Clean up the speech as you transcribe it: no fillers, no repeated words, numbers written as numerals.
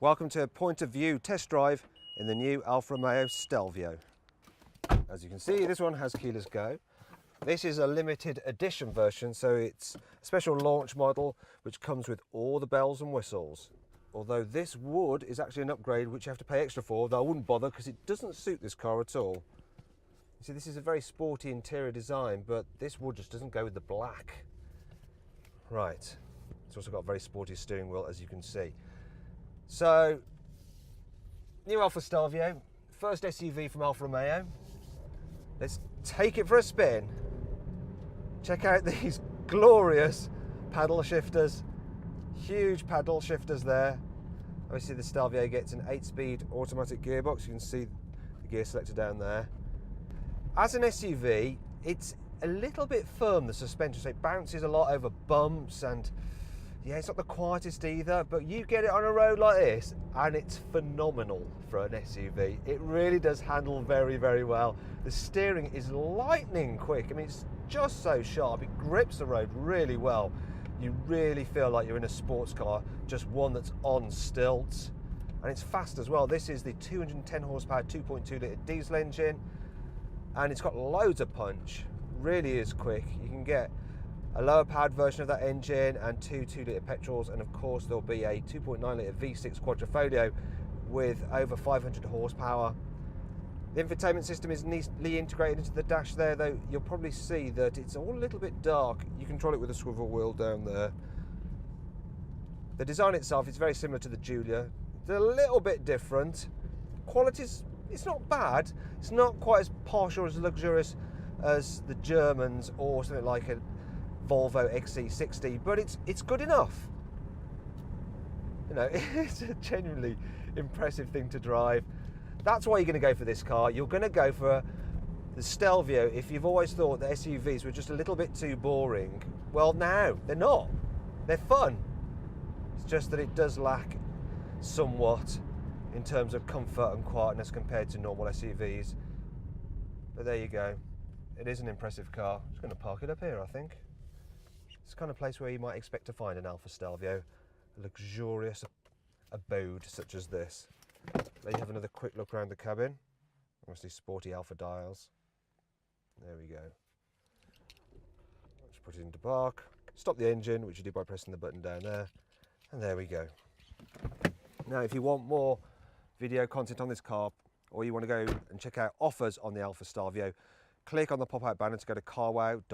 Welcome to a point of view test drive in the new Alfa Romeo Stelvio. As you can see, this one has keyless go. This is a limited edition version, so it's a special launch model which comes with all the bells and whistles. Although this wood is actually an upgrade which you have to pay extra for, though I wouldn't bother because it doesn't suit this car at all. You see, this is a very sporty interior design, but this wood just doesn't go with the black. Right, it's also got a very sporty steering wheel, as you can see. So, new Alfa Stelvio, first SUV from Alfa Romeo. Let's take it for a spin. Check out these glorious paddle shifters. Huge paddle shifters there. Obviously the Stelvio gets an 8-speed automatic gearbox. You can see the gear selector down there. As an SUV, it's a little bit firm, the suspension, so it bounces a lot over bumps, and yeah, it's not the quietest either, but you get it on a road like this and it's phenomenal for an SUV. It really does handle very, very well. The steering is lightning quick. I mean, it's just so sharp. It grips the road really well. You really feel like you're in a sports car, just one that's on stilts. And it's fast as well. This is the 210 horsepower 2.2 litre diesel engine, and it's got loads of punch. Really is quick. You can get a lower powered version of that engine and two 2-litre petrols, and of course there'll be a 2.9 litre V6 quadrifoglio with over 500 horsepower. The infotainment system is neatly integrated into the dash there, though you'll probably see that it's all a little bit dark. You control it with a swivel wheel down there. The design itself is very similar to the Giulia. It's a little bit different. Quality's, it's not bad. It's not quite as posh or as luxurious as the Germans or something like a Volvo XC60, but it's good enough. You know, it's a genuinely impressive thing to drive. That's why you're going to go for this car. You're going to go for the Stelvio if you've always thought that SUVs were just a little bit too boring. Well, no, they're not. They're fun. It's just that it does lack somewhat in terms of comfort and quietness compared to normal SUVs. But there you go. It is an impressive car. I'm just going to park it up here, I think. It's the kind of place where you might expect to find an Alfa Stelvio, a luxurious abode such as this. Let you have another quick look around the cabin. Obviously sporty Alfa dials. There we go. Let's put it into park. Stop the engine, which you do by pressing the button down there. And there we go. Now, if you want more video content on this car, or you want to go and check out offers on the Alfa Stelvio, click on the pop-out banner to go to carwow.co.uk.